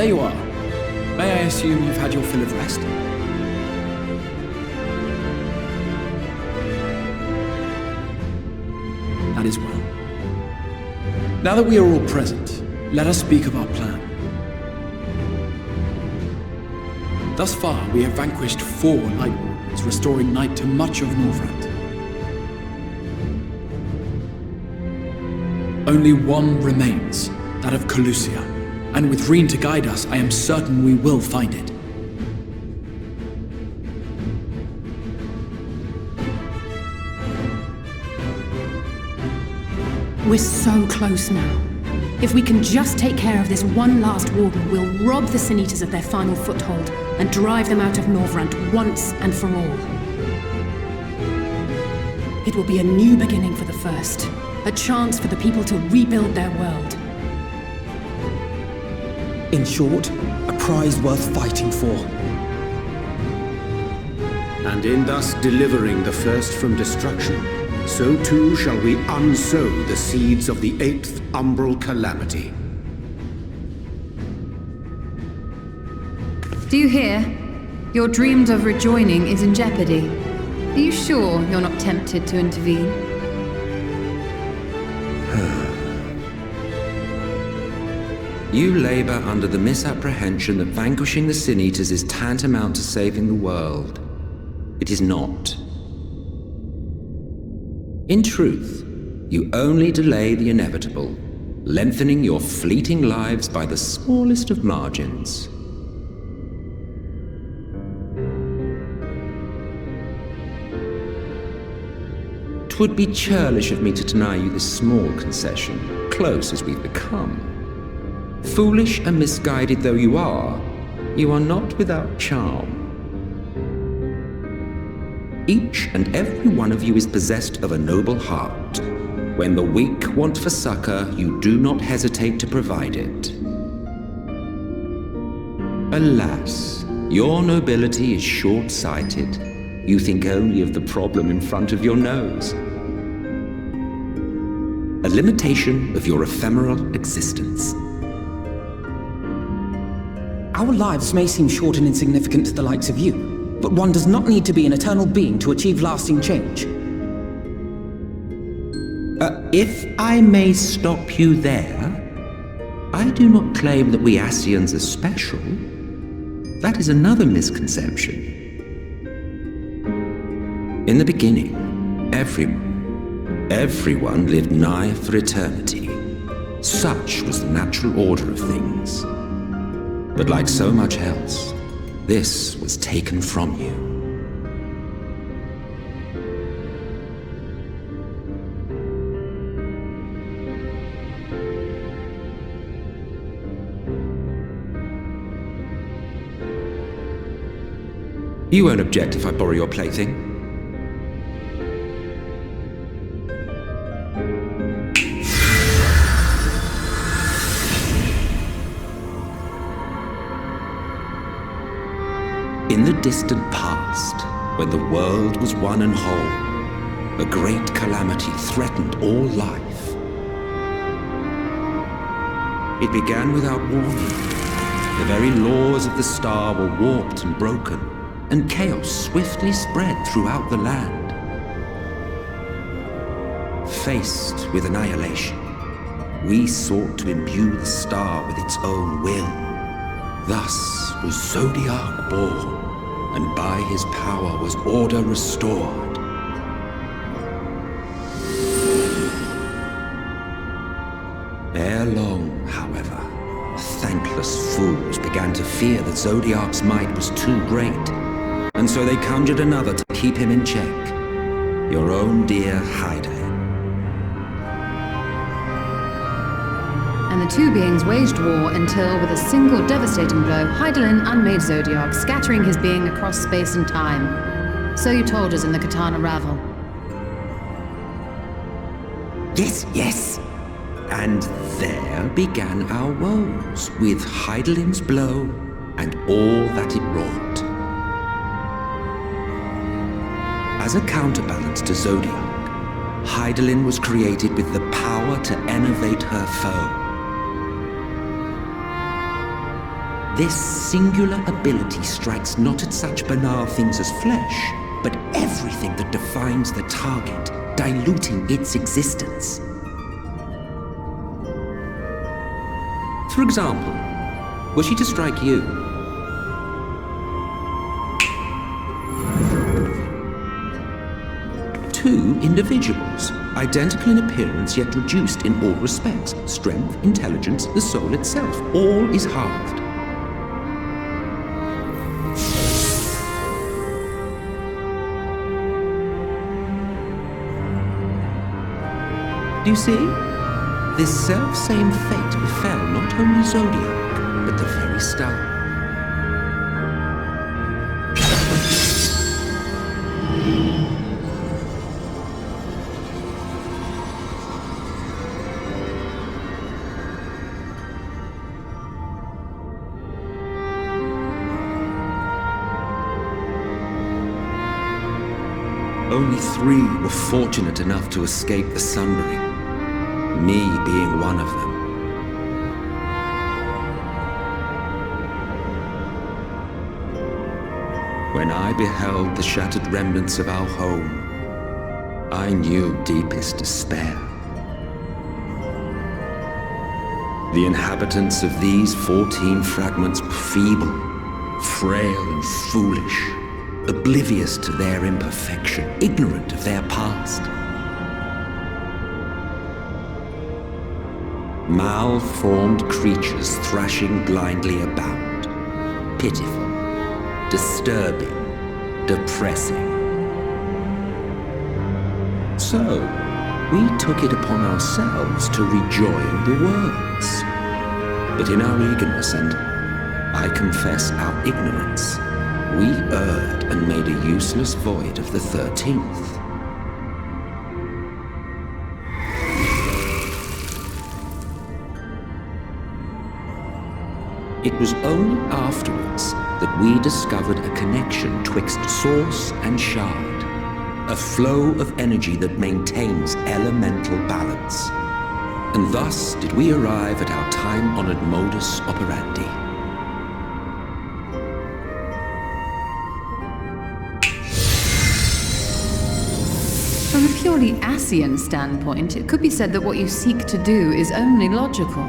you are. May I assume you've had your fill of rest? That is well. Now that we are all present, let us speak of our plan. Thus far, we have vanquished 4 Light Wardens, restoring night to much of Northrend. Only one remains, that of Calusia, and with Reen to guide us, I am certain we will find it. We're so close now. If we can just take care of this one last Warden, we'll rob the Sin Eaters of their final foothold and drive them out of Northrend once and for all. It will be a new beginning for the First, a chance for the people to rebuild their world. In short, a prize worth fighting for. And in thus delivering the First from destruction, so too shall we unsow the seeds of the 8th umbral calamity. Do you hear? Your dreamed of rejoining is in jeopardy. Are you sure you're not tempted to intervene? You labor under the misapprehension that vanquishing the Sin Eaters is tantamount to saving the world. It is not. In truth, you only delay the inevitable, lengthening your fleeting lives by the smallest of margins. Twould be churlish of me to deny you this small concession, close as we've become. Foolish and misguided though you are not without charm. Each and every one of you is possessed of a noble heart. When the weak want for succor, you do not hesitate to provide it. Alas, your nobility is short-sighted. You think only of the problem in front of your nose. A limitation of your ephemeral existence. Our lives may seem short and insignificant to the likes of you, but one does not need to be an eternal being to achieve lasting change. If I may stop you there, I do not claim that we Ascians are special. That is another misconception. In the beginning, everyone lived nigh for eternity. Such was the natural order of things. But like so much else, this was taken from you. You won't object if I borrow your plaything? In the distant past, when the world was one and whole, a great calamity threatened all life. It began without warning. The very laws of the star were warped and broken, and chaos swiftly spread throughout the land. Faced with annihilation, we sought to imbue the star with its own will. Thus was Zodiac born, and by his power was order restored. Ere long, however, thankless fools began to fear that Zodiac's might was too great, and so they conjured another to keep him in check. Your own dear Hydaelyn. And the two beings waged war until, with a single devastating blow, Hydaelyn unmade Zodiac, scattering his being across space and time. So you told us in the Katana Ravel. Yes. And there began our woes, with Hydaelyn's blow and all that it wrought. As a counterbalance to Zodiac, Hydaelyn was created with the power to enervate her foe. This singular ability strikes not at such banal things as flesh, but everything that defines the target, diluting its existence. For example, were she to strike you, two individuals, identical in appearance yet reduced in all respects, strength, intelligence, the soul itself, all is halved. Do you see? This self-same fate befell not only Zodiac, but the very star. Only 3 were fortunate enough to escape the Sundering, me being one of them. When I beheld the shattered remnants of our home, I knew deepest despair. The inhabitants of these 14 fragments were feeble, frail and foolish, oblivious to their imperfection, ignorant of their past. Malformed creatures thrashing blindly about. Pitiful, disturbing, depressing. So, we took it upon ourselves to rejoin the worlds. But in our eagerness and, I confess, our ignorance, we erred and made a useless void of the 13th. It was only afterwards that we discovered a connection twixt source and shard, a flow of energy that maintains elemental balance. And thus did we arrive at our time-honored modus operandi. From a purely Asian standpoint, it could be said that what you seek to do is only logical.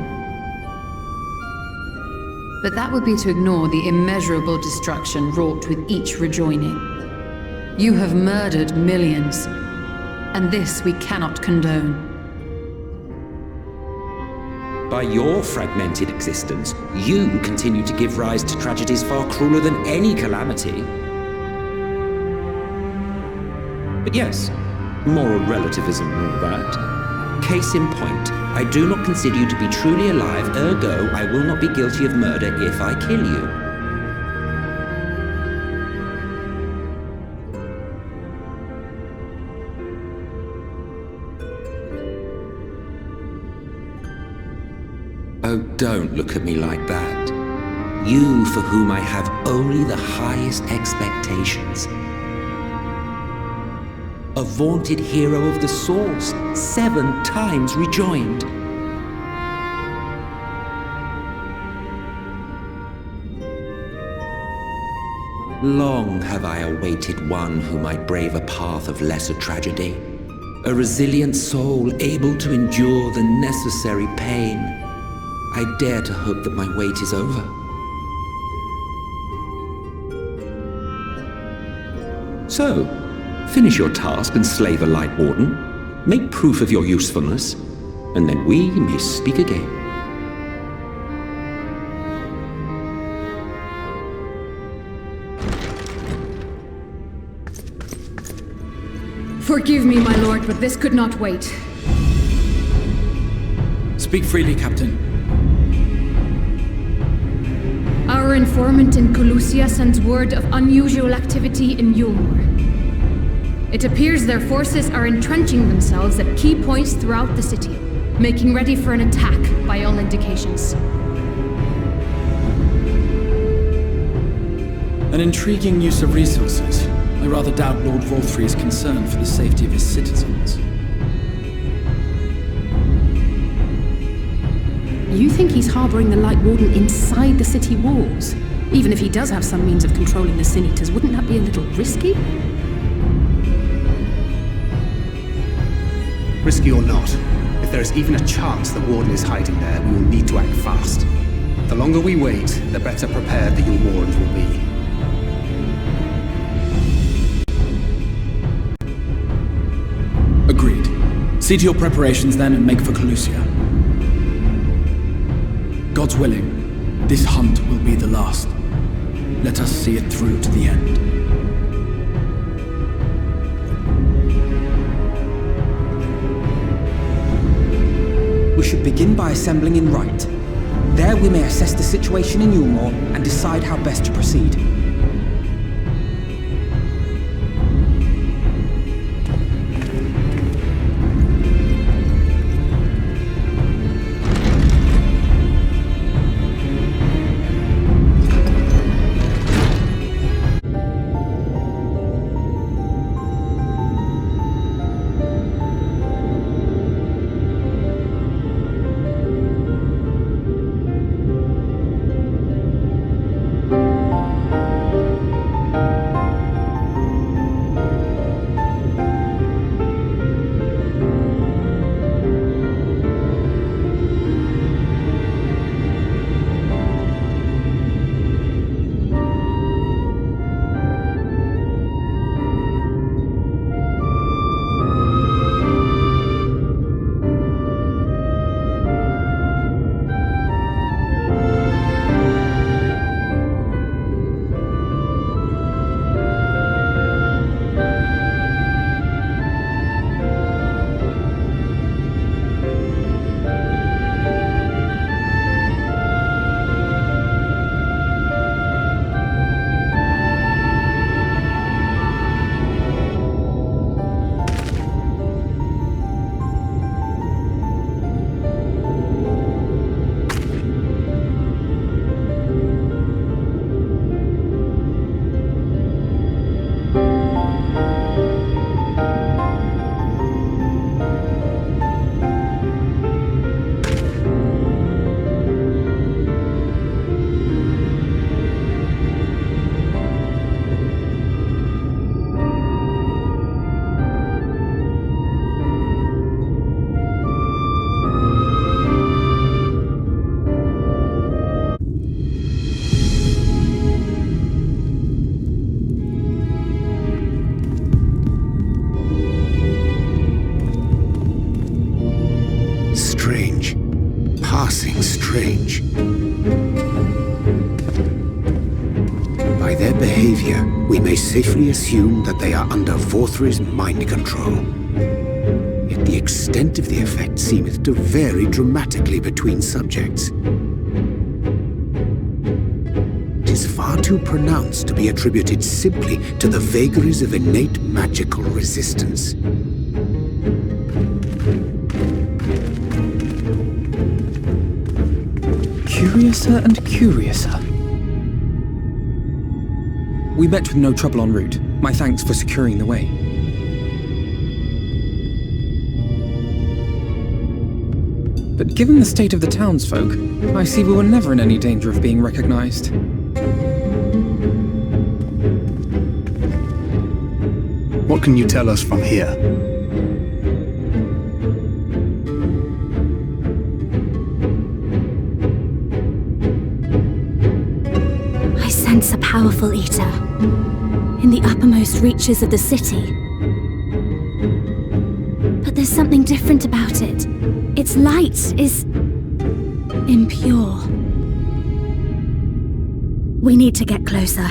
But that would be to ignore the immeasurable destruction wrought with each rejoining. You have murdered millions, and this we cannot condone. By your fragmented existence, you continue to give rise to tragedies far crueler than any calamity. But yes, moral relativism and all that. Case in point, I do not consider you to be truly alive, ergo I will not be guilty of murder if I kill you. Oh, don't look at me like that. You for whom I have only the highest expectations. A vaunted hero of the Source, 7 times rejoined. Long have I awaited one who might brave a path of lesser tragedy. A resilient soul able to endure the necessary pain. I dare to hope that my wait is over. So, finish your task and slay the Light Warden. Make proof of your usefulness, and then we may speak again. Forgive me, my lord, but this could not wait. Speak freely, Captain. Our informant in Colusia sends word of unusual activity in Eulmore. It appears their forces are entrenching themselves at key points throughout the city, making ready for an attack by all indications. An intriguing use of resources. I rather doubt Lord Volthree is concerned for the safety of his citizens. You think he's harboring the Light Warden inside the city walls? Even if he does have some means of controlling the Sin Eaters, wouldn't that be a little risky? Risky or not, if there is even a chance the Warden is hiding there, we will need to act fast. The longer we wait, the better prepared the Eulmorans will be. Agreed. See to your preparations then and make for Calusia. God's willing, this hunt will be the last. Let us see it through to the end. We should begin by assembling in Rite. There we may assess the situation in Eulmore and decide how best to proceed. Strange. By their behavior, we may safely assume that they are under Vorthri's mind control. Yet the extent of the effect seemeth to vary dramatically between subjects. It is far too pronounced to be attributed simply to the vagaries of innate magical resistance. Curiouser and curiouser. We met with no trouble en route. My thanks for securing the way. But given the state of the townsfolk, I see we were never in any danger of being recognized. What can you tell us from here? I sense a powerful eater in the uppermost reaches of the city. But there's something different about it. Its light is impure. We need to get closer.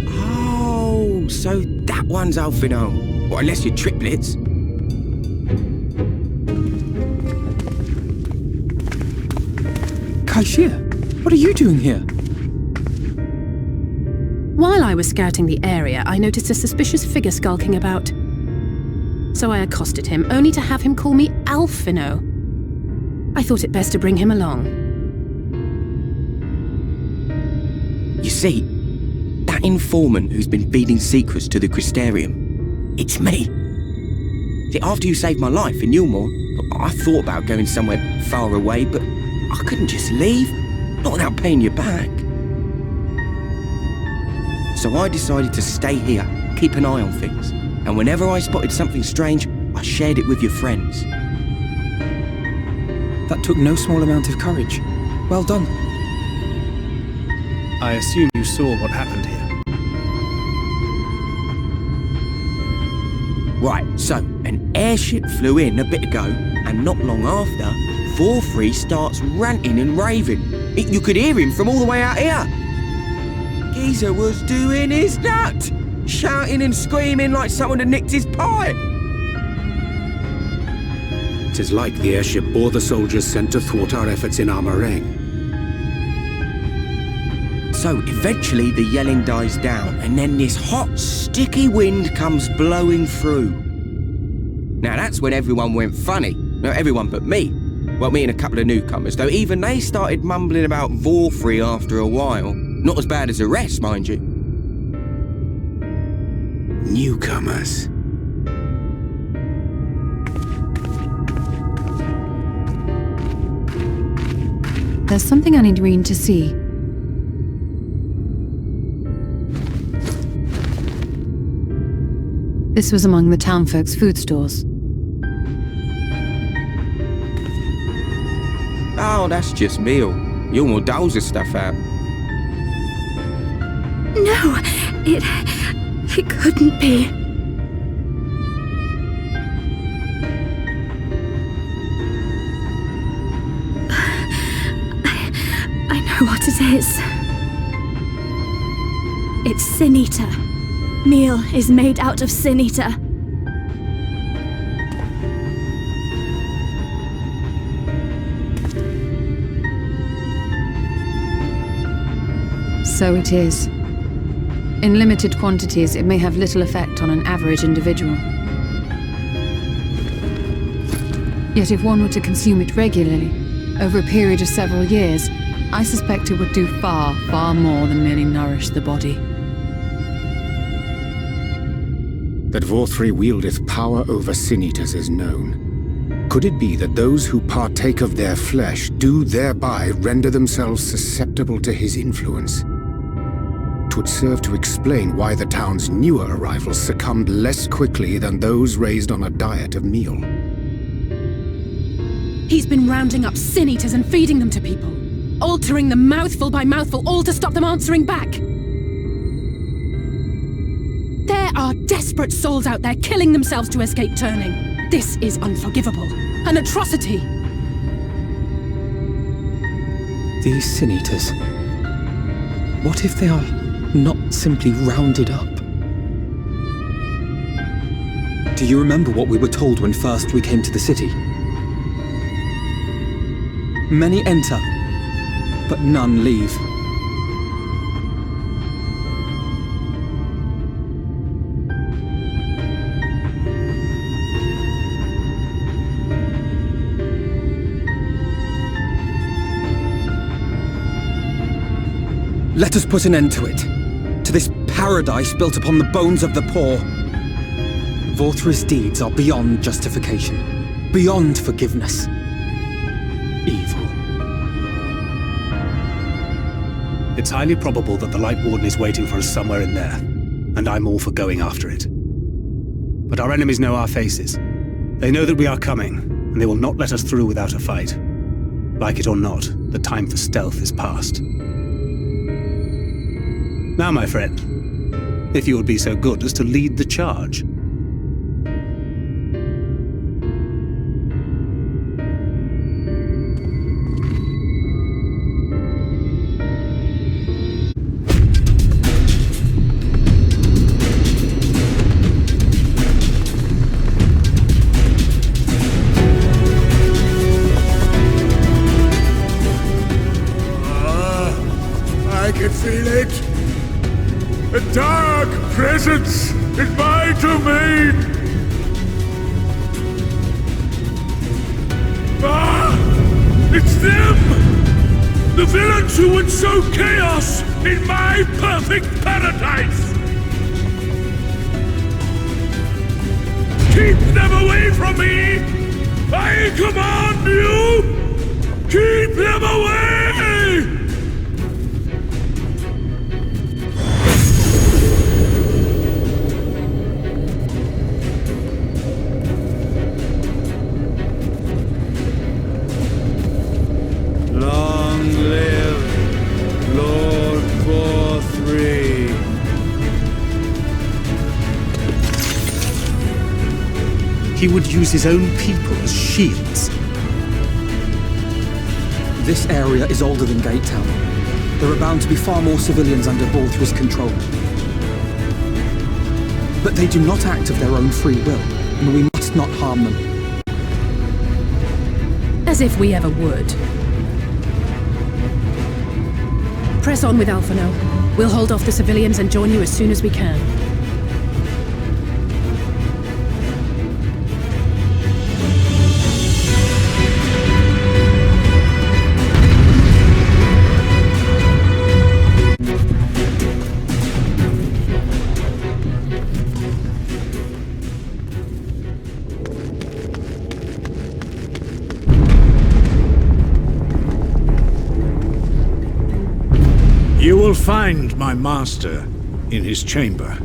Oh, so that one's Alphino. Or unless you're triplets. Kaishir, what are you doing here? While I was scouting the area, I noticed a suspicious figure skulking about. So I accosted him, only to have him call me Alphino. I thought it best to bring him along. You see, that informant who's been feeding secrets to the Crystarium, it's me. See, after you saved my life in Eulmore, I thought about going somewhere far away, but I couldn't just leave. Not without paying you back. So I decided to stay here, keep an eye on things. And whenever I spotted something strange, I shared it with your friends. That took no small amount of courage. Well done. I assume you saw what happened here. Right, so an airship flew in a bit ago, and not long after, Vorfrey starts ranting and raving. You could hear him from all the way out here. Geezer was doing his nut, shouting and screaming like someone had nicked his pie. 'Tis like the airship bore the soldiers sent to thwart our efforts in Armorang. So eventually the yelling dies down, and then this hot, sticky wind comes blowing through. Now that's when everyone went funny. No, everyone but me. Well, me and a couple of newcomers, though even they started mumbling about Vorfrey after a while. Not as bad as the rest, mind you. Newcomers. There's something I need Reen to see. This was among the townfolk's food stores. Oh, that's just meal. Eulmore doles his stuff out. No, it couldn't be. I know what it is. It's Sin Eater. Meal is made out of Sin Eater. So it is. In limited quantities, it may have little effect on an average individual. Yet if one were to consume it regularly, over a period of several years, I suspect it would do far, far more than merely nourish the body. That Vorfrey wieldeth power over Sin-Eaters is known. Could it be that those who partake of their flesh do thereby render themselves susceptible to his influence? 'Twould serve to explain why the town's newer arrivals succumbed less quickly than those raised on a diet of meal. He's been rounding up Sin Eaters and feeding them to people, altering them mouthful by mouthful, all to stop them answering back. There are desperate souls out there killing themselves to escape turning. This is unforgivable. An atrocity. These Sin-Eaters. What if they are not simply rounded up? Do you remember what we were told when first we came to the city? Many enter, but none leave. Let us put an end to it. To this paradise built upon the bones of the poor. Vorfrey's deeds are beyond justification, beyond forgiveness. Evil. It's highly probable that the Light Warden is waiting for us somewhere in there, and I'm all for going after it. But our enemies know our faces. They know that we are coming, and they will not let us through without a fight. Like it or not, the time for stealth is past. Now, my friend, if you would be so good as to lead the charge. I can feel it. A dark presence in my domain! Ah! It's them! The villains who would sow chaos in my perfect paradise! Keep them away from me! I command you! Keep them away! Long live Lord Vorthree. He would use his own people as shields. This area is older than Gate Town. There are bound to be far more civilians under Vorthree's control. But they do not act of their own free will, and we must not harm them. As if we ever would. Press on with Alphino. We'll hold off the civilians and join you as soon as we can. You will find my master in his chamber.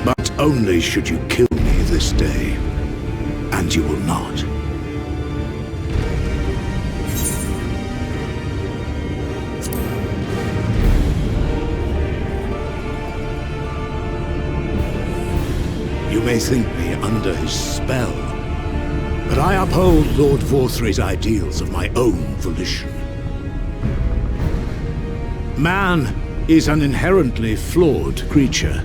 But only should you kill me this day, and you will not. You may think me under his spell, but I uphold Lord Vorthree's ideals of my own volition. Man is an inherently flawed creature.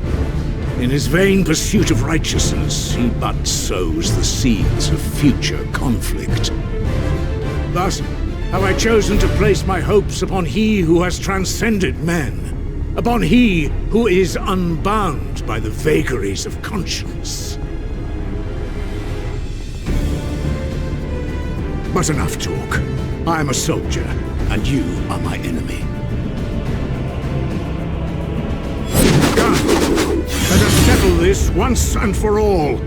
In his vain pursuit of righteousness, he but sows the seeds of future conflict. Thus, have I chosen to place my hopes upon he who has transcended men, upon he who is unbound by the vagaries of conscience. But enough talk. I am a soldier, and you are my enemy. Come, let us settle this once and for all.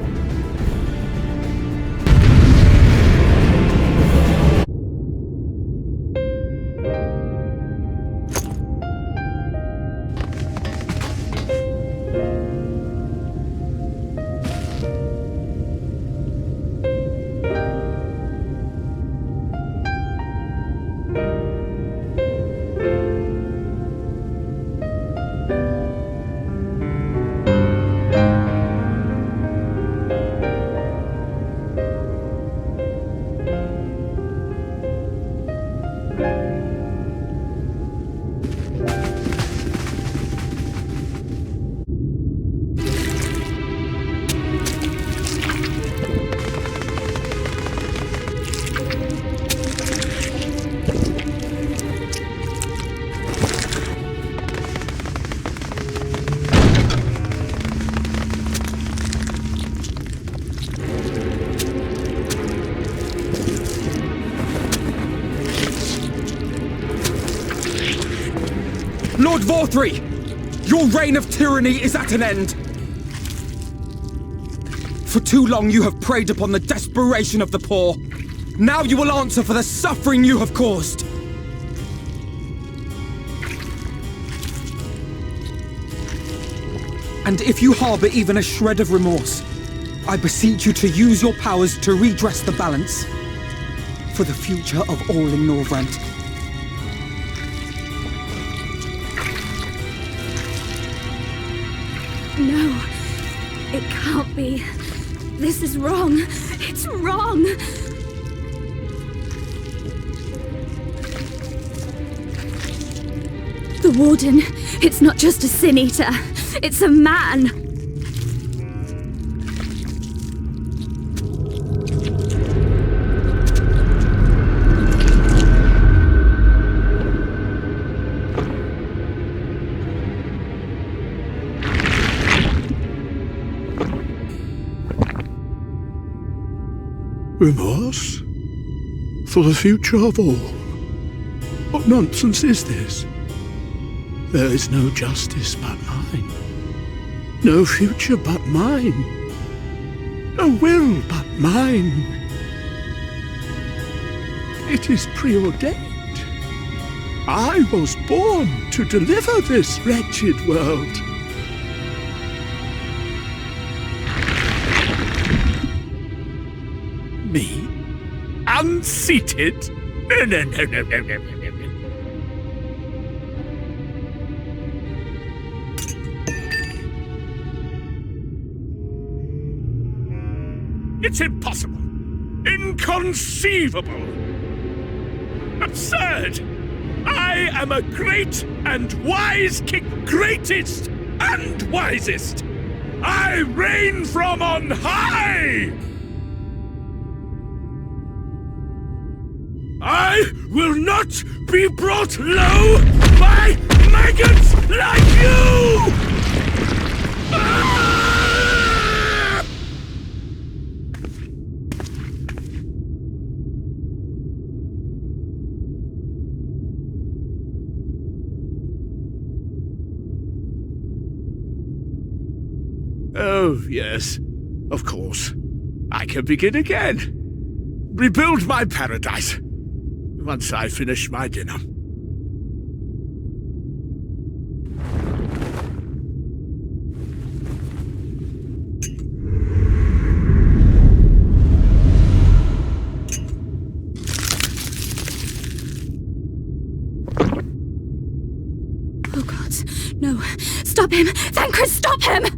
Lord Vorthree! Your reign of tyranny is at an end! For too long you have preyed upon the desperation of the poor. Now you will answer for the suffering you have caused! And if you harbor even a shred of remorse, I beseech you to use your powers to redress the balance for the future of all in Norvrent. No, it can't be. This is wrong. It's wrong. The Warden, it's not just a Sin Eater. It's a man. Remorse? For the future of all? What nonsense is this? There is no justice but mine. No future but mine. No will but mine. It is preordained. I was born to deliver this wretched world. Me? Unseated? No. It's impossible. Inconceivable. Absurd. I am a great and wise king. Greatest and wisest. I reign from on high. I will not be brought low by maggots like you! Ah! Oh, yes. Of course. I can begin again. Rebuild my paradise. Once I finish my dinner. Oh God, no. Stop him! Thancred, stop him!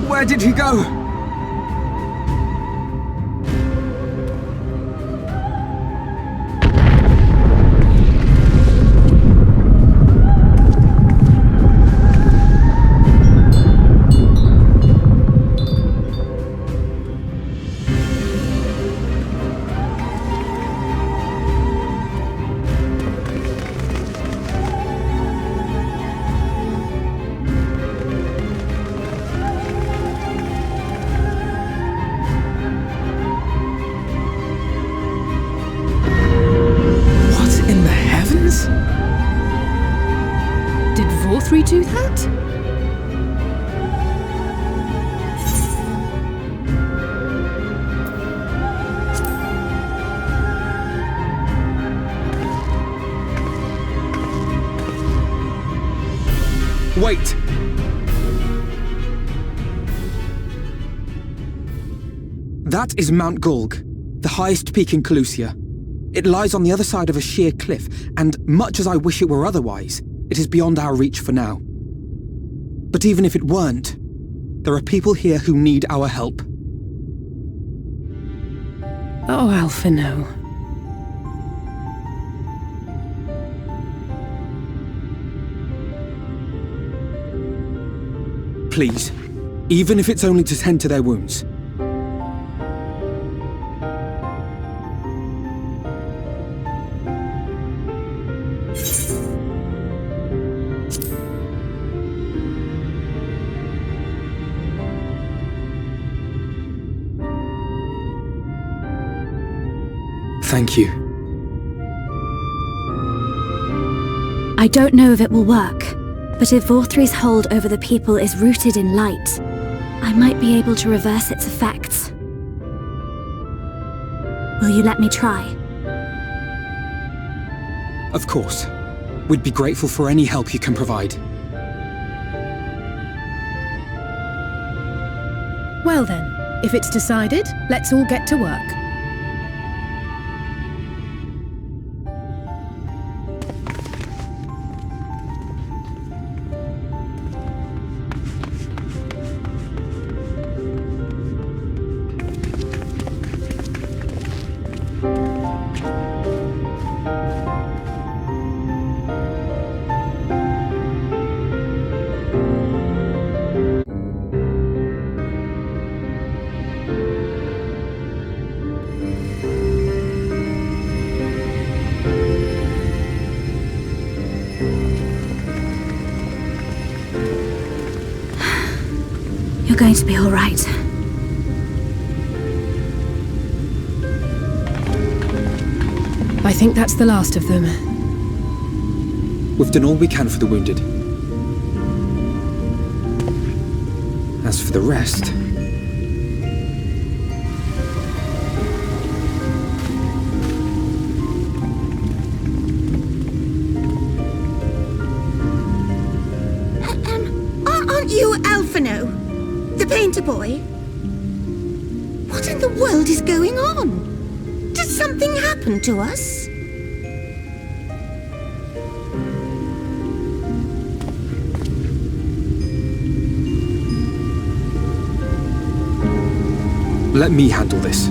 Where did he go? Do that? Wait! That is Mount Gulg, the highest peak in Calusia. It lies on the other side of a sheer cliff, and much as I wish it were otherwise, it is beyond our reach for now. But even if it weren't, there are people here who need our help. Oh, Alphino. Please, even if it's only to tend to their wounds. Thank you. I don't know if it will work, but if Vorthri's hold over the people is rooted in light, I might be able to reverse its effects. Will you let me try? Of course. We'd be grateful for any help you can provide. Well then, if it's decided, let's all get to work. going to be all right. I think that's the last of them. We've done all we can for the wounded. As for the rest... Aren't you Alphino? The painter boy? What in the world is going on? Did something happen to us? Let me handle this.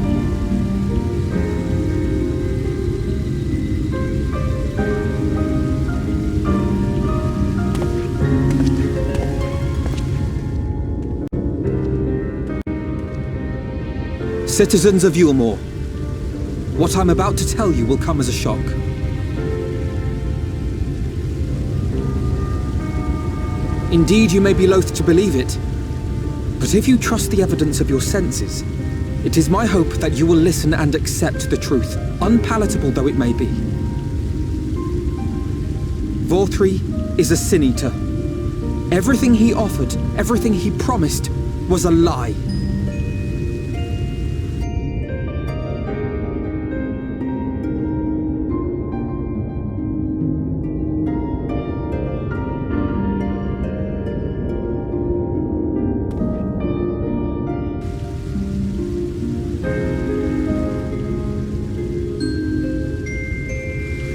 Citizens of Eulmore, what I'm about to tell you will come as a shock. Indeed, you may be loath to believe it, but if you trust the evidence of your senses, it is my hope that you will listen and accept the truth, unpalatable though it may be. Vorthri is a sin-eater. Everything he offered, everything he promised, was a lie.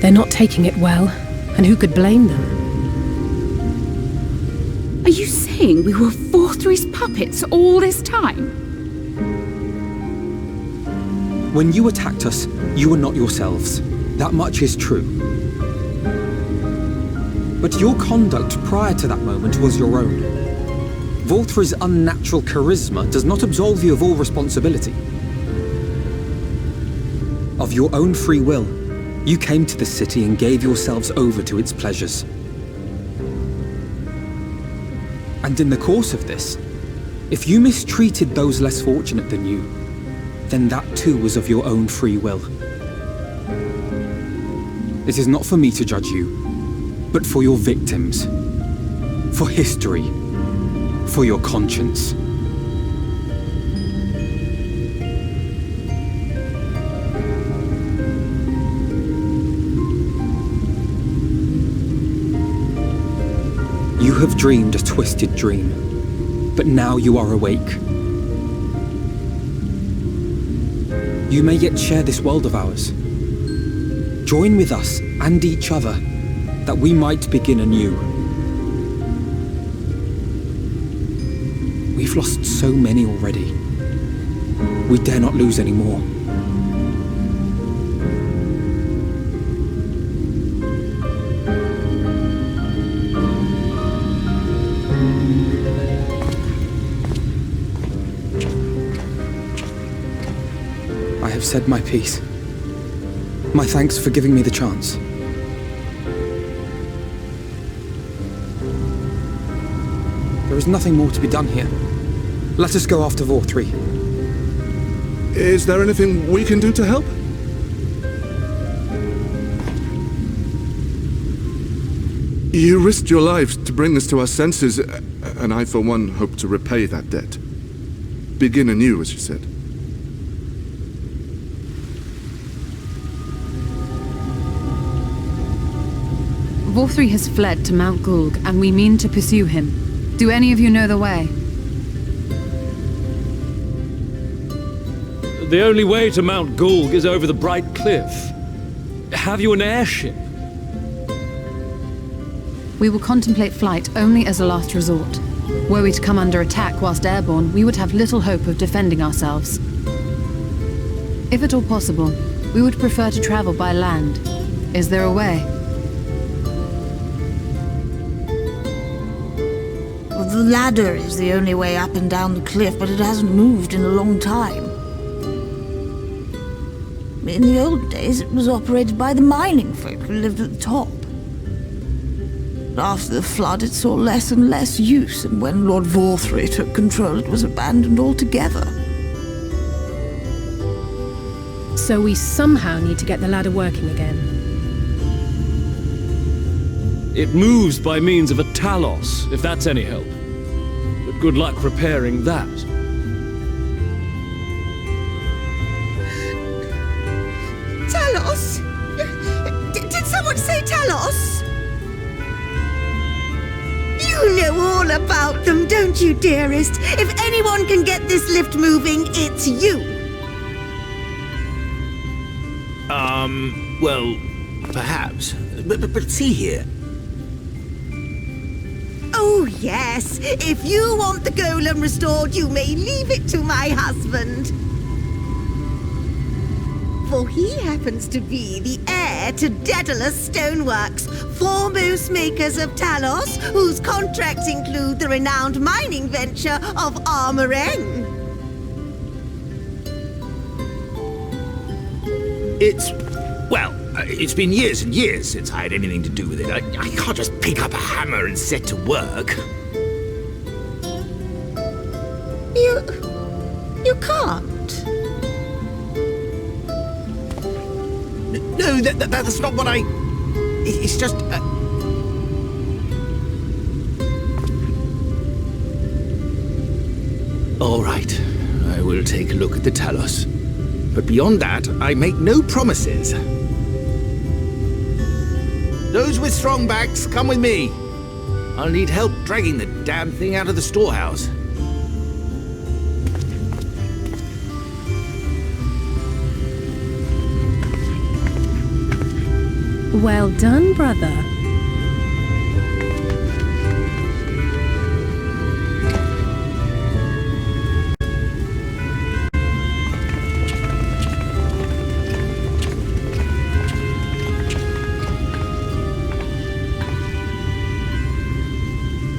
They're not taking it well, and who could blame them? Are you saying we were Vorthri's puppets all this time? When you attacked us, you were not yourselves. That much is true. But your conduct prior to that moment was your own. Vorthri's unnatural charisma does not absolve you of all responsibility. Of your own free will, you came to the city and gave yourselves over to its pleasures. And in the course of this, if you mistreated those less fortunate than you, then that too was of your own free will. It is not for me to judge you, but for your victims, for history, for your conscience. You have dreamed a twisted dream, but now you are awake. You may yet share this world of ours. Join with us and each other, that we might begin anew. We've lost so many already. We dare not lose any more. I have said my piece. My thanks for giving me the chance. There is nothing more to be done here. Let us go after Vorthri. Is there anything we can do to help? You risked your lives to bring us to our senses, and I for one hope to repay that debt. Begin anew, as you said. Vorthri has fled to Mount Gulg, and we mean to pursue him. Do any of you know the way? The only way to Mount Gulg is over the Bright Cliff. Have you an airship? We will contemplate flight only as a last resort. Were we to come under attack whilst airborne, we would have little hope of defending ourselves. If at all possible, we would prefer to travel by land. Is there a way? Well, the ladder is the only way up and down the cliff, but it hasn't moved in a long time. In the old days, it was operated by the mining folk who lived at the top. After the flood, it saw less and less use, and when Lord Vorthry took control, it was abandoned altogether. So we somehow need to get the ladder working again. It moves by means of a Talos, if that's any help. But good luck repairing that. Talos? Did someone say Talos? You know all about them, don't you, dearest? If anyone can get this lift moving, it's you. Well, perhaps. But see here. Oh, yes. If you want the golem restored, you may leave it to my husband. For he happens to be the heir to Daedalus Stoneworks, foremost makers of Talos, whose contracts include the renowned mining venture of Armoreng. It's been years and years since I had anything to do with it. I can't just pick up a hammer and set to work. You can't? No, that's not what I... It's just... All right, I will take a look at the Talos. But beyond that, I make no promises. Those with strong backs, come with me. I'll need help dragging the damn thing out of the storehouse. Well done, brother.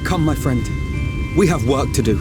Come, my friend. We have work to do.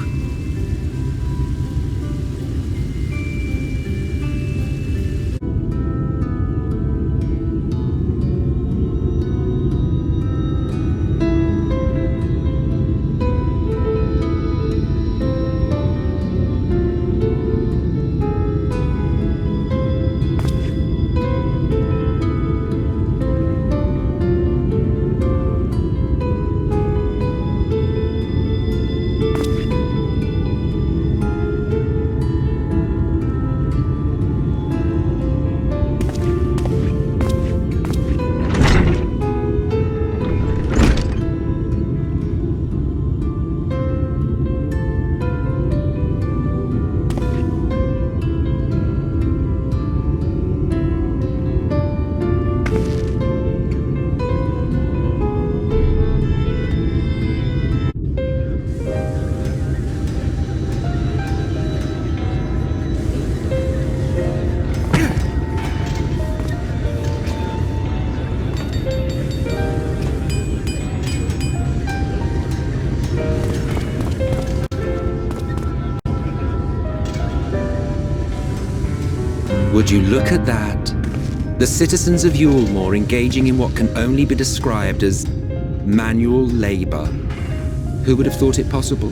Would you look at that? The citizens of Eulmore engaging in what can only be described as manual labor. Who would have thought it possible?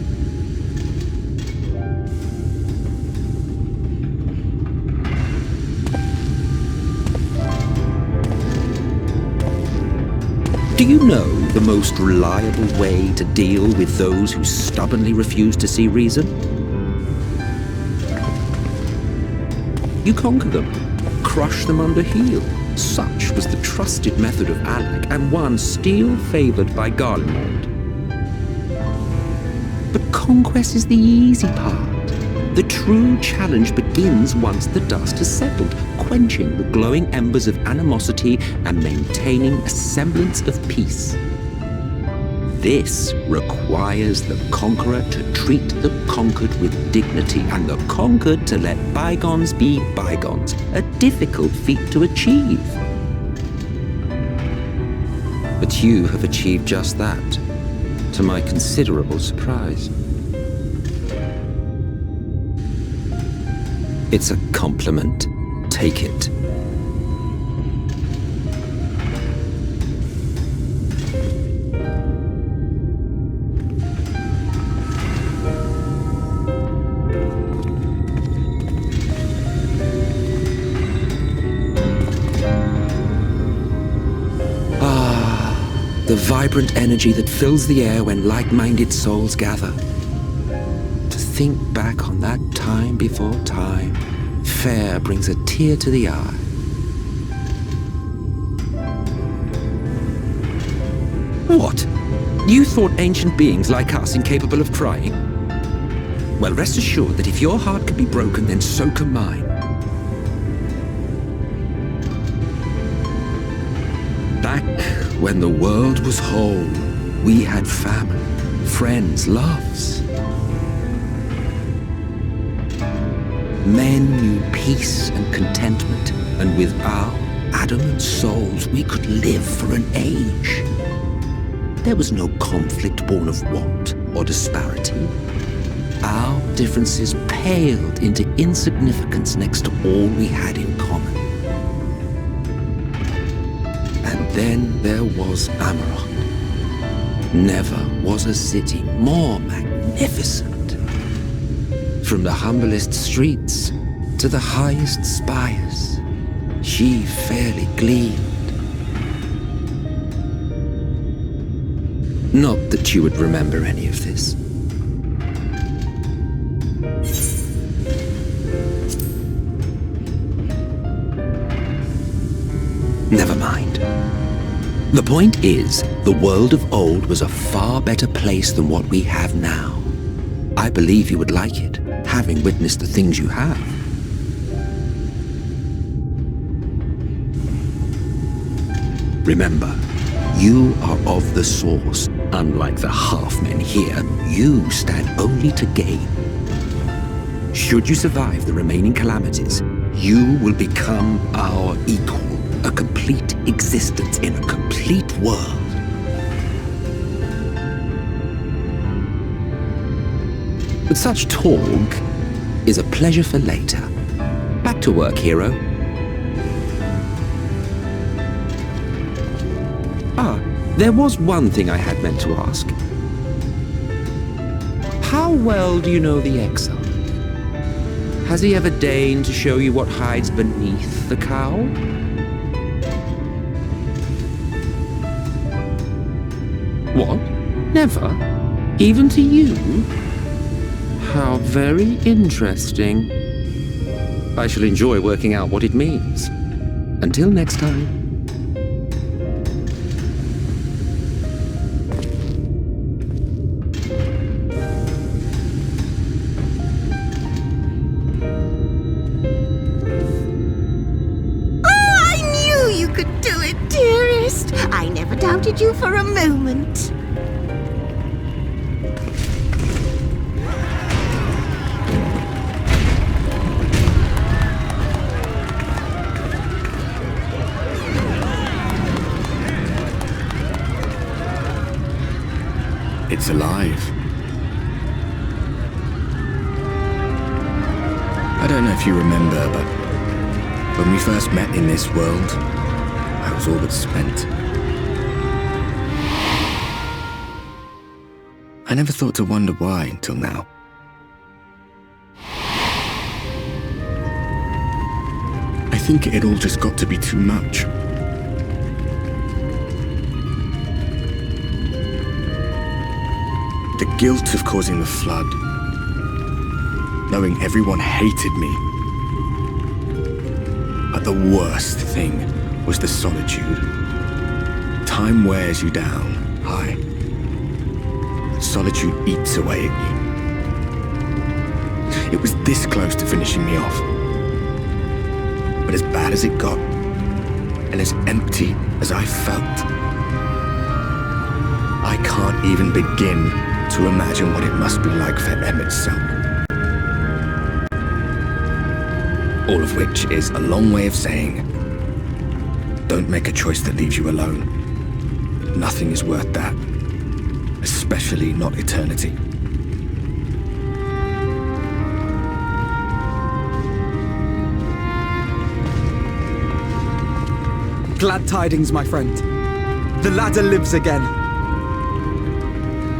Do you know the most reliable way to deal with those who stubbornly refuse to see reason? You conquer them, crush them under heel. Such was the trusted method of Alec, and one still favored by Gulg. But conquest is the easy part. The true challenge begins once the dust has settled, quenching the glowing embers of animosity and maintaining a semblance of peace. This requires the conqueror to treat the conquered with dignity, and the conquered to let bygones be bygones, a difficult feat to achieve. But you have achieved just that, to my considerable surprise. It's a compliment. Take it. the vibrant energy that fills the air when like-minded souls gather. To think back on that time before time, fair brings a tear to the eye. What? You thought ancient beings like us incapable of trying? Well, rest assured that if your heart can be broken, then so can mine. Back when the world was whole, we had family, friends, loves. Men knew peace and contentment, and with our adamant souls, we could live for an age. There was no conflict born of want or disparity. Our differences paled into insignificance next to all we had in common. And then there was Amarok. Never was a city more magnificent. From the humblest streets to the highest spires, she fairly gleamed. Not that you would remember any of this. Never mind. The point is, the world of old was a far better place than what we have now. I believe you would like it, having witnessed the things you have. Remember, you are of the source. Unlike the half-men here, you stand only to gain. Should you survive the remaining calamities, you will become our equal. A complete existence in a complete world. But such talk is a pleasure for later. Back to work, hero. There was one thing I had meant to ask. How well do you know the Exile? Has he ever deigned to show you what hides beneath the cowl? What? Never? Even to you? How very interesting. I shall enjoy working out what it means. Until next time. You for a moment. It's alive. I don't know if you remember, but when we first met in this world, I was all but spent. I never thought to wonder why until now. I think it all just got to be too much. The guilt of causing the flood, knowing everyone hated me. But the worst thing was the solitude. Time wears you down, aye. Solitude eats away at you. It was this close to finishing me off. But as bad as it got, and as empty as I felt, I can't even begin to imagine what it must be like for M itself. All of which is a long way of saying, don't make a choice that leaves you alone. Nothing is worth that. Especially not eternity. Glad tidings, my friend. The ladder lives again.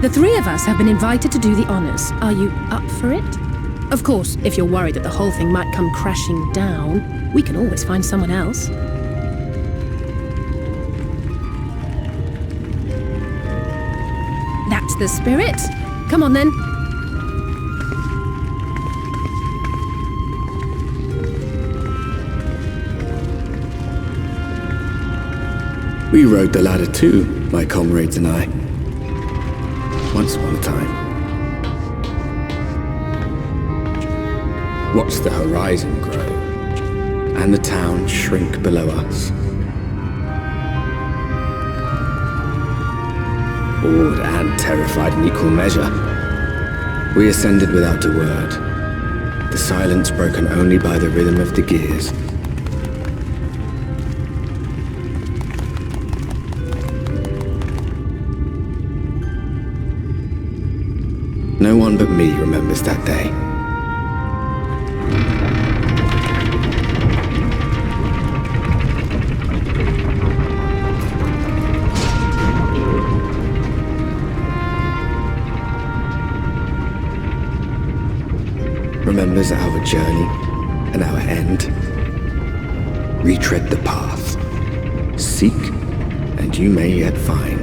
The three of us have been invited to do the honors. Are you up for it? Of course, if you're worried that the whole thing might come crashing down, we can always find someone else. the spirit. Come on then. We rode the ladder too, my comrades and I. Once upon a time. Watched the horizon grow, and the town shrink below us. Awed and terrified in equal measure, we ascended without a word, the silence broken only by the rhythm of the gears. No one but me remembers that day. Remembers our journey and our end. Retread the path. Seek, and you may yet find.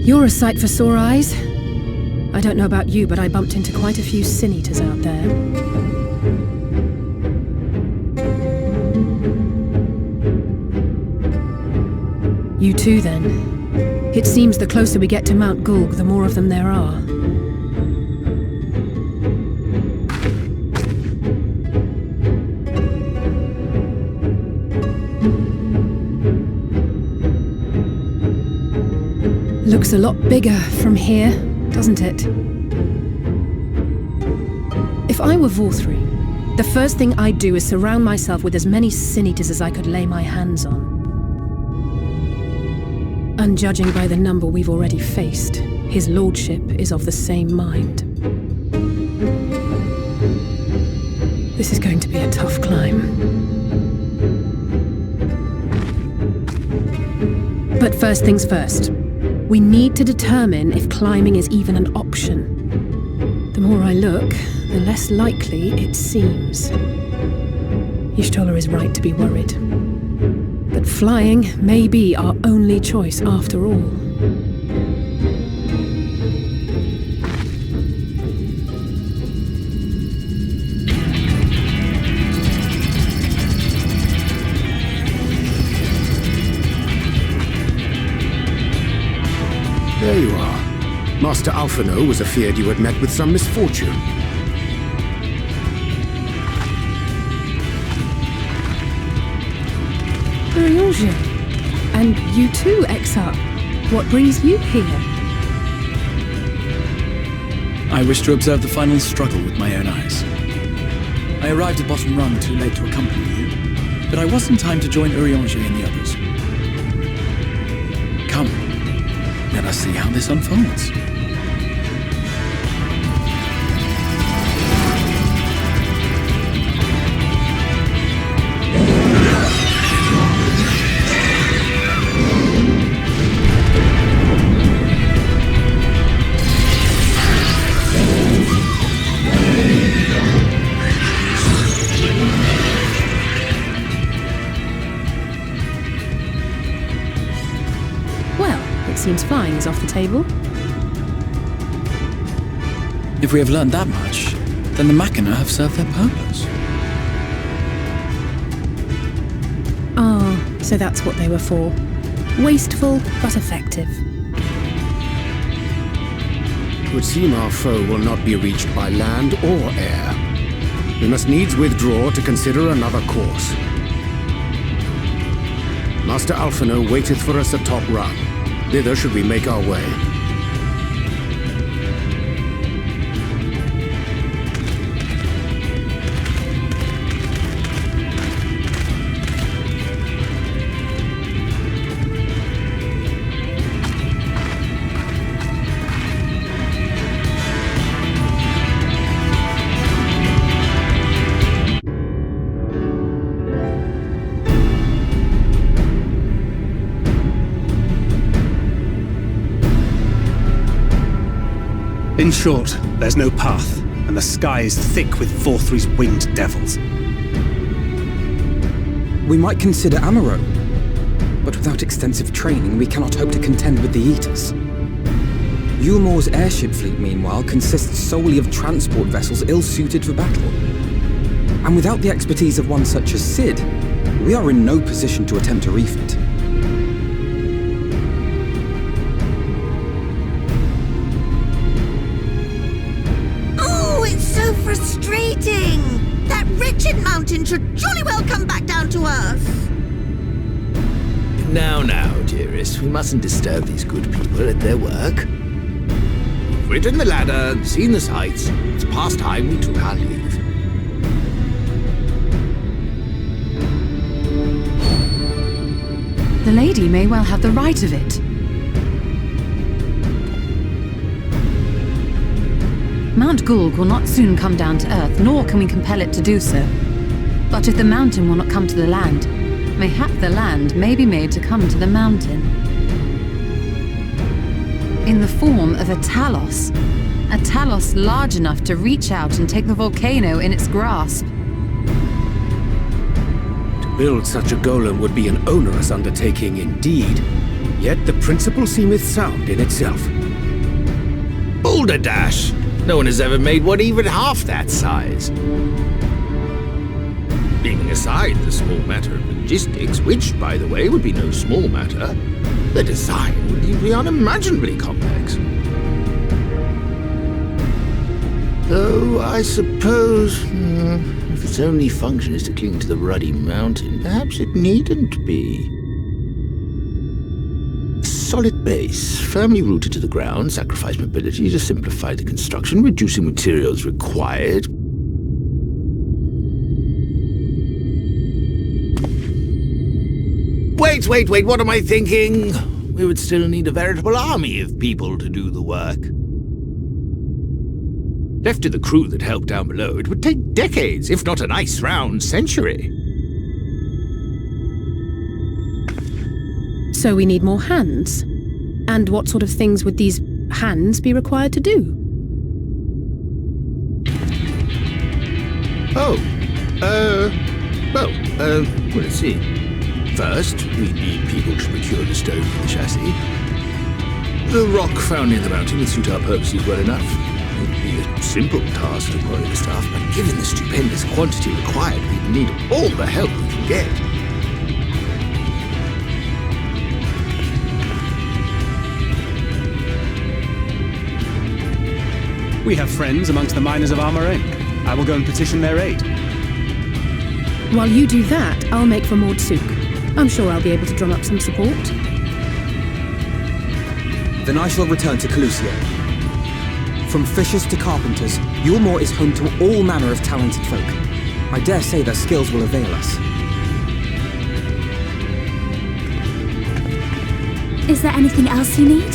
You're a sight for sore eyes. I don't know about you, but I bumped into quite a few sin eaters out there. You too, then. It seems the closer we get to Mount Gulg, the more of them there are. Looks a lot bigger from here, doesn't it? If I were Vorthri, the first thing I'd do is surround myself with as many sin eaters as I could lay my hands on. And judging by the number we've already faced, his lordship is of the same mind. This is going to be a tough climb. But first things first. We need to determine if climbing is even an option. The more I look, the less likely it seems. Y'shtola is right to be worried. But flying may be our only choice after all. There you are. Master Alphino was afeard you had met with some misfortune. Urianger. And you too, Exarch. What brings you here? I wish to observe the final struggle with my own eyes. I arrived at Bottom Rung too late to accompany you, but I was in time to join Urianger and the others. Come, let us see how this unfolds. Seems flying is off the table. If we have learned that much, then the Machina have served their purpose. Ah, so that's what they were for. Wasteful, but effective. It would seem our foe will not be reached by land or air. We must needs withdraw to consider another course. Master Alphino waiteth for us atop Rung. Thither should we make our way. In short, there's no path, and the sky is thick with Vorthri's winged devils. We might consider Amaro, but without extensive training, we cannot hope to contend with the Eaters. Eulmore's airship fleet, meanwhile, consists solely of transport vessels ill-suited for battle. And without the expertise of one such as Sid, we are in no position to attempt a refit. Frustrating! That wretched mountain should jolly well come back down to earth! Now, dearest, we mustn't disturb these good people at their work. We've ridden the ladder and seen the sights. It's past time we took our leave. The lady may well have the right of it. Mount Gulg will not soon come down to Earth, nor can we compel it to do so. But if the mountain will not come to the land, mayhap the land may be made to come to the mountain. In the form of a Talos. A Talos large enough to reach out and take the volcano in its grasp. To build such a golem would be an onerous undertaking indeed. Yet the principle seemeth sound in itself. Balderdash! No one has ever made one even half that size. Leaving aside the small matter of logistics, which, by the way, would be no small matter, the design would be unimaginably complex. Though, I suppose, if its only function is to cling to the ruddy mountain, perhaps it needn't be. A solid base, firmly rooted to the ground, sacrifice mobility to simplify the construction, reducing materials required. Wait, what am I thinking? We would still need a veritable army of people to do the work. Left to the crew that helped down below, it would take decades, if not a nice round century. So we need more hands. And what sort of things would these hands be required to do? Well, let's see. First, we need people to procure the stone for the chassis. The rock found near the mountain would suit our purposes well enough. It would be a simple task to quarry the stuff, but given the stupendous quantity required, we'd need all the help we can get. We have friends amongst the miners of Armor Inc. I will go and petition their aid. While you do that, I'll make for Mordsuk. I'm sure I'll be able to drum up some support. Then I shall return to Calusia. From fishers to carpenters, Eulmore is home to all manner of talented folk. I dare say their skills will avail us. Is there anything else you need?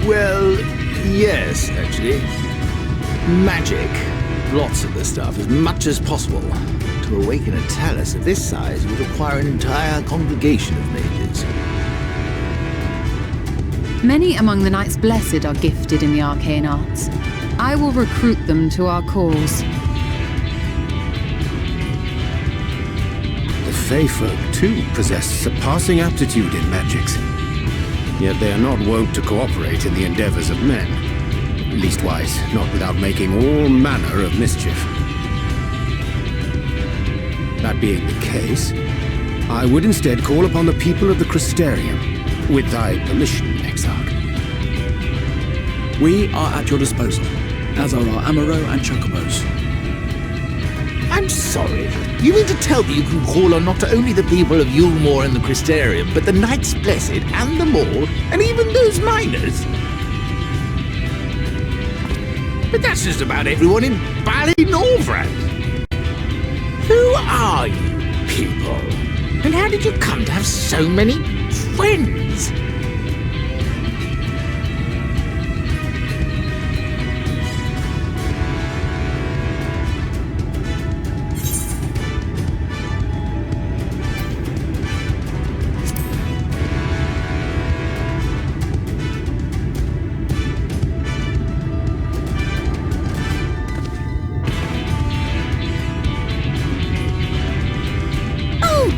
Well, yes, actually. Magic. Lots of the stuff, as much as possible. To awaken a Talos of this size would require an entire congregation of mages. Many among the Knights Blessed are gifted in the arcane arts. I will recruit them to our cause. The Fey folk, too, possess surpassing aptitude in magics. Yet they are not wont to cooperate in the endeavors of men. Leastwise, not without making all manner of mischief. That being the case, I would instead call upon the people of the Crystarium, with thy permission, Exarch. We are at your disposal, as are our Amaro and Chocobos. I'm sorry. You mean to tell me you can call on not only the people of Eulmore and the Crystarium, but the Knights Blessed and the Maud, and even those miners? But that's just about everyone in Ballynorvrand. Who are you people? And how did you come to have so many friends?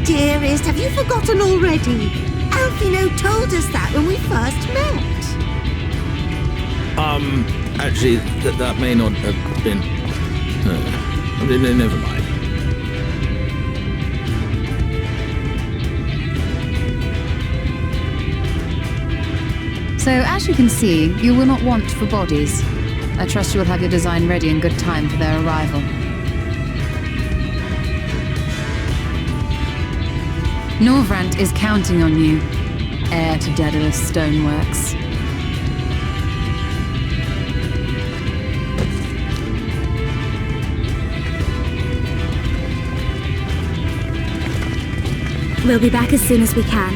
Dearest, have you forgotten already? Alfino told us that when we first met. Actually, that may not have been... never mind. So, as you can see, you will not want for bodies. I trust you will have your design ready in good time for their arrival. Norvrant is counting on you, heir to Daedalus Stoneworks. We'll be back as soon as we can,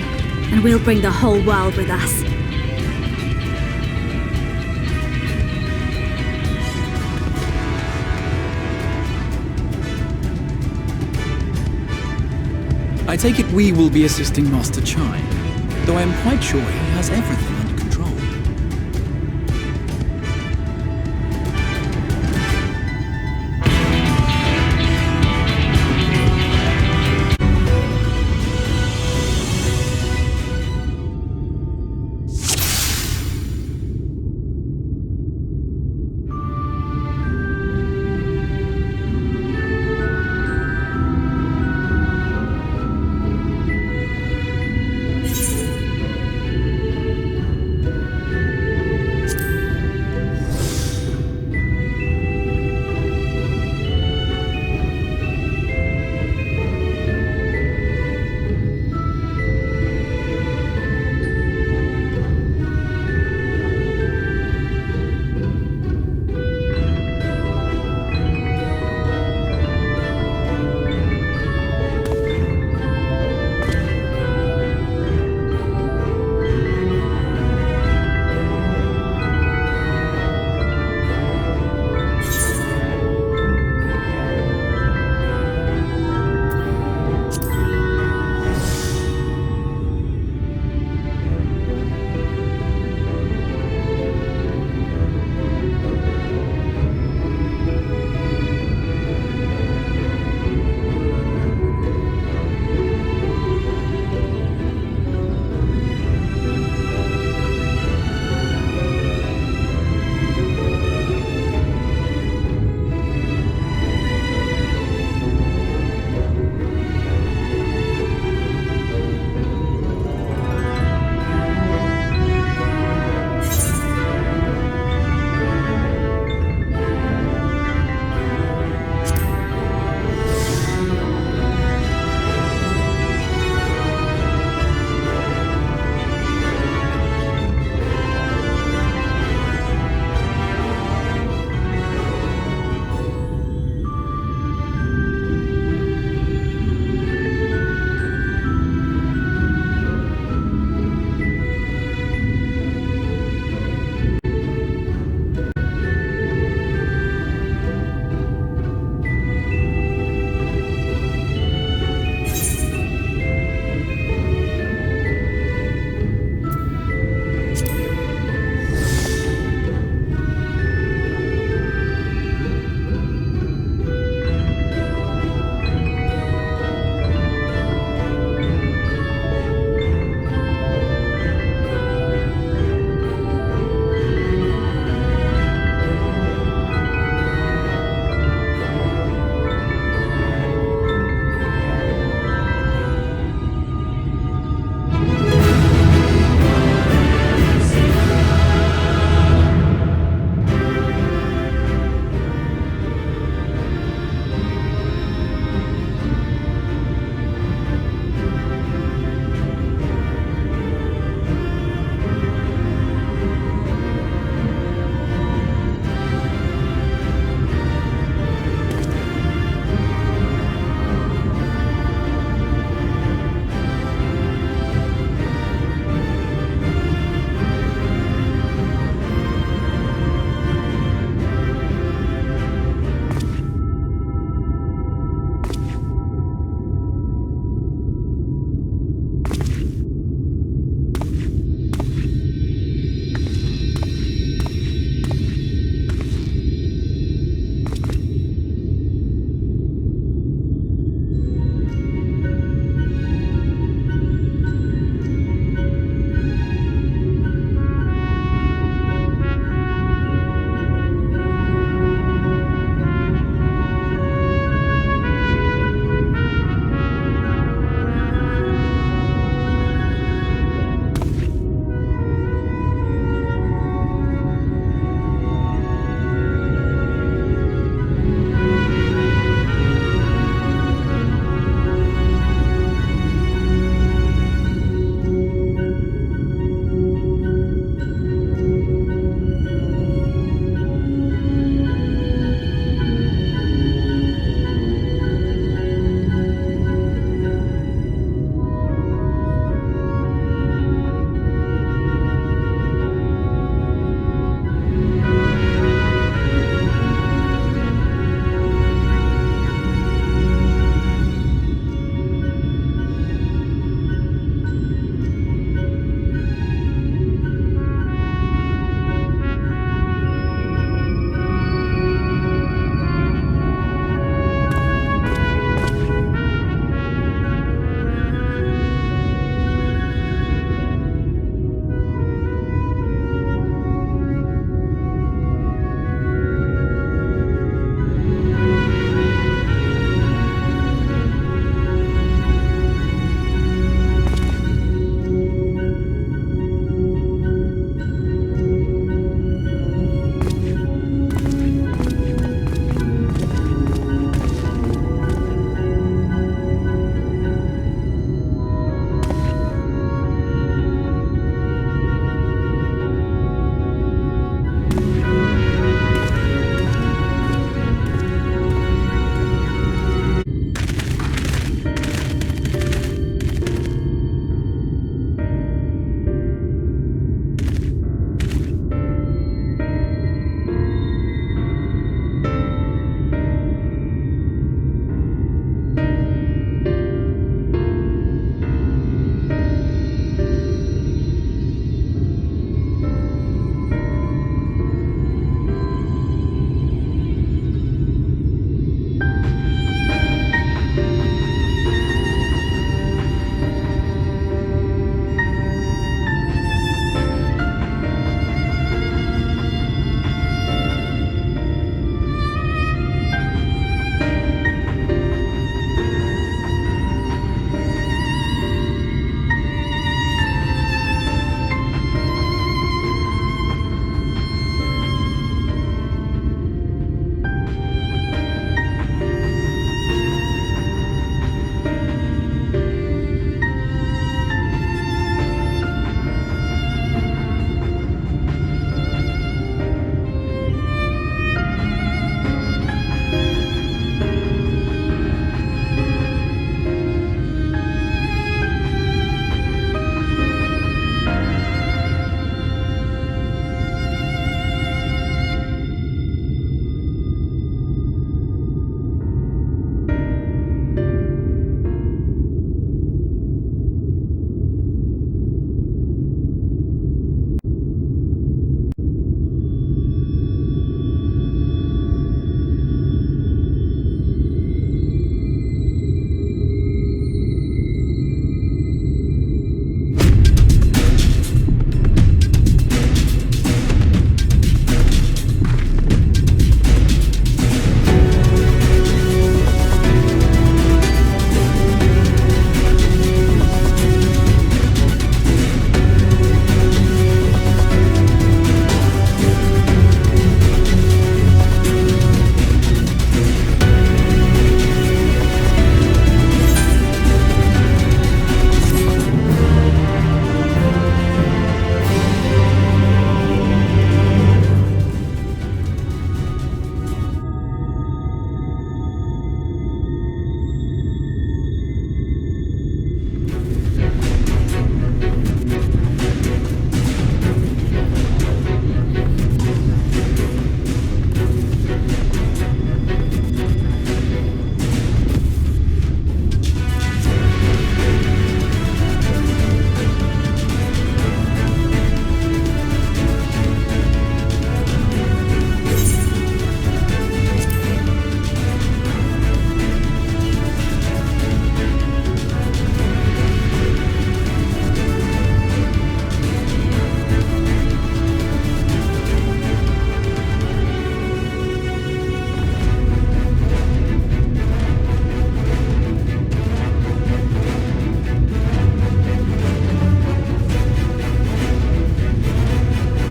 and we'll bring the whole world with us. I take it we will be assisting Master Chime, though I am quite sure he has everything.